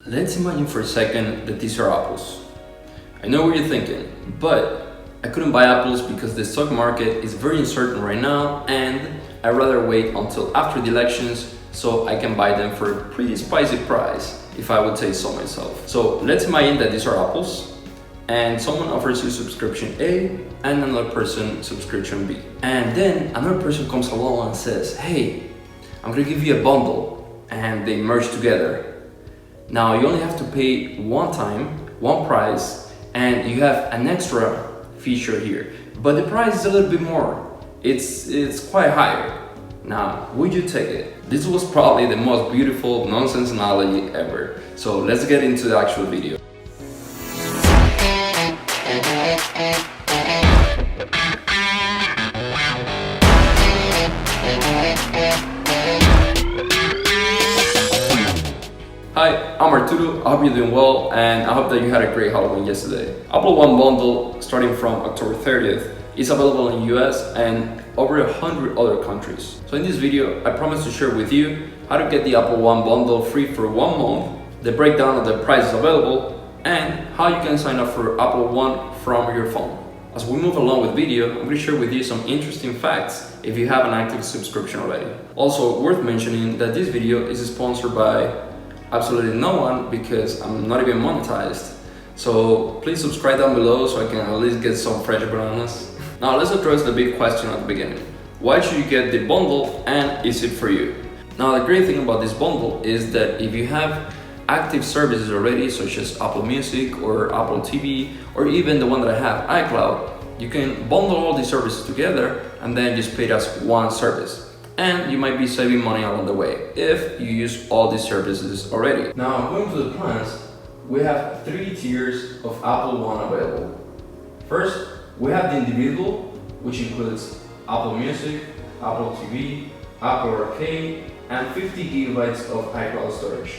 Let's imagine for a second that these are apples. I know what you're thinking, but I couldn't buy apples because the stock market is very uncertain right now, and I'd rather wait until after the elections so I can buy them for a pretty spicy price, if I would say so myself. So let's imagine that these are apples, and someone offers you subscription A and another person subscription B. And then another person comes along and says, hey, I'm gonna give you a bundle, and they merge together. Now you only have to pay one time, one price, and you have an extra feature here. But the price is a little bit more. It's quite higher. Now, would you take it? This was probably the most beautiful nonsense analogy ever. So let's get into the actual video. Hi, I'm Arturo. I hope you're doing well, and I hope that you had a great Halloween yesterday. Apple One bundle, starting from October 30th, is available in the US and over 100 other countries. So in this video, I promise to share with you how to get the Apple One bundle free for 1 month, the breakdown of the prices available, and how you can sign up for Apple One from your phone. As we move along with video, I'm going to share with you some interesting facts if you have an active subscription already. Also, worth mentioning that this video is sponsored by absolutely no one because I'm not even monetized. So please subscribe down below so I can at least get some fresh bananas. Now let's address the big question at the beginning. Why should you get the bundle, and is it for you? Now the great thing about this bundle is that if you have active services already, such as Apple Music or Apple TV, or even the one that I have, iCloud, you can bundle all these services together and then just pay it as one service. And you might be saving money along the way if you use all these services already. Now, going to the plans, we have 3 tiers of Apple One available. First, we have the individual, which includes Apple Music, Apple TV, Apple Arcade, and 50 gigabytes of iCloud storage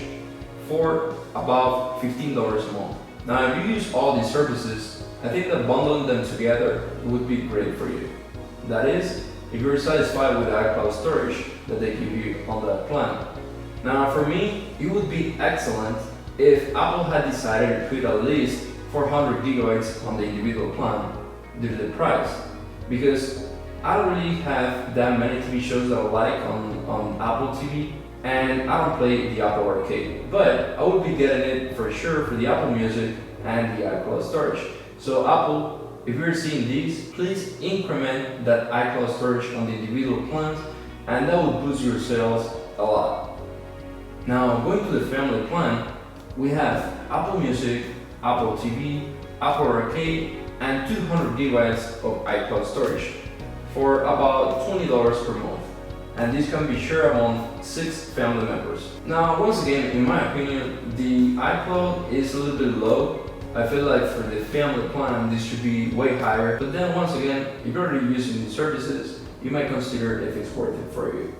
for about $15 a month. Now, if you use all these services, I think that bundling them together would be great for you. That is, if you're satisfied with the iCloud storage that they give you on that plan. Now for me, it would be excellent if Apple had decided to put at least 400 gigabytes on the individual plan due to the price, because I don't really have that many TV shows that I like on Apple TV, and I don't play the Apple Arcade, but I would be getting it for sure for the Apple Music and the iCloud storage. So Apple, if you're seeing these, please increment that iCloud storage on the individual plans, and that will boost your sales a lot. Now, going to the family plan, we have Apple Music, Apple TV, Apple Arcade, and 200 gigabytes of iCloud storage for about $20 per month. And this can be shared among 6 family members. Now, once again, in my opinion, the iCloud is a little bit low. I feel like for the family plan, this should be way higher. But then once again, if you're already using these services, you might consider if it's worth it for you.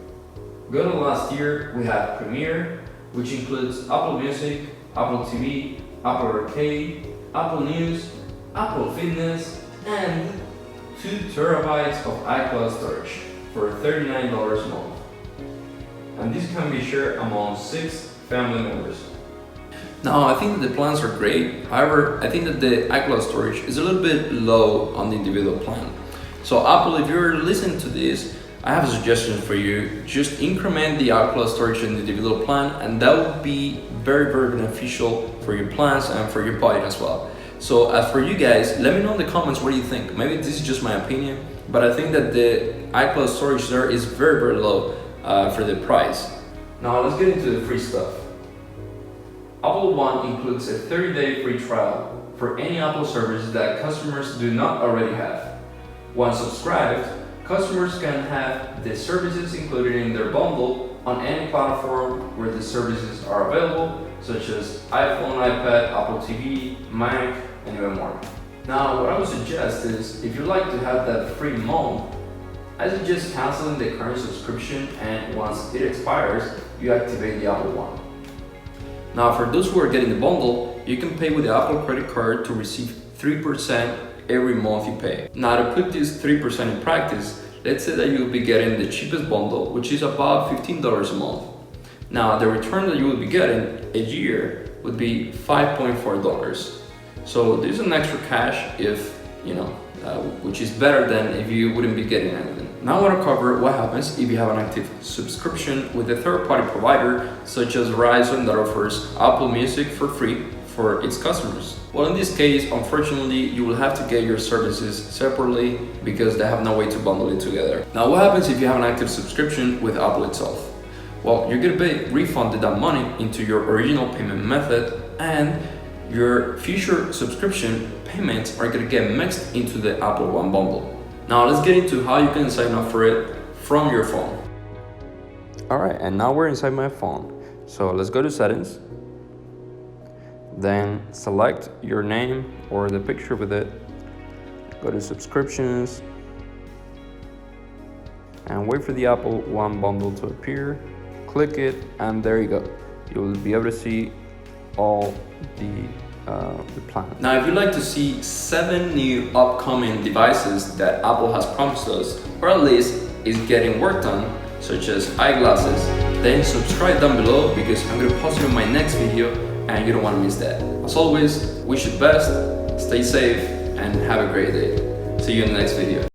Go to the last tier, we have Premiere, which includes Apple Music, Apple TV, Apple Arcade, Apple News, Apple Fitness, and 2 terabytes of iCloud storage for $39 a month. And this can be shared among 6 family members. Now, I think that the plans are great. However, I think that the iCloud storage is a little bit low on the individual plan. So Apple, if you're listening to this, I have a suggestion for you. Just increment the iCloud storage in the individual plan, and that would be very, very beneficial for your plans and for your budget as well. So as for you guys, let me know in the comments what do you think. Maybe this is just my opinion, but I think that the iCloud storage there is very, very low for the price. Now let's get into the free stuff. Apple One includes a 30-day free trial for any Apple service that customers do not already have. Once subscribed, customers can have the services included in their bundle on any platform where the services are available, such as iPhone, iPad, Apple TV, Mac, and even more. Now, what I would suggest is, if you'd like to have that free month, I suggest canceling the current subscription, and once it expires, you activate the Apple One. Now, for those who are getting the bundle, you can pay with the Apple credit card to receive 3% every month you pay. Now, to put this 3% in practice, let's say that you'll be getting the cheapest bundle, which is about $15 a month. Now, the return that you will be getting a year would be $5.4. So there's an extra cash if, which is better than if you wouldn't be getting anything. Now I want to cover what happens if you have an active subscription with a third-party provider such as Verizon that offers Apple Music for free for its customers. Well, in this case, unfortunately, you will have to get your services separately because they have no way to bundle it together. Now, what happens if you have an active subscription with Apple itself? Well, you're gonna be refunded that money into your original payment method, and your future subscription payments are gonna get mixed into the Apple One bundle. Now let's get into how you can sign up for it from your phone. All right, and now we're inside my phone. So let's go to settings. Then select your name or the picture with it. Go to subscriptions and wait for the Apple One bundle to appear. Click it and there you go. You will be able to see all the plan. Now, if you'd like to see 7 new upcoming devices that Apple has promised us, or at least is getting worked on, such as eyeglasses, then subscribe down below because I'm going to post it in my next video and you don't want to miss that. As always, wish you the best, stay safe, and have a great day. See you in the next video.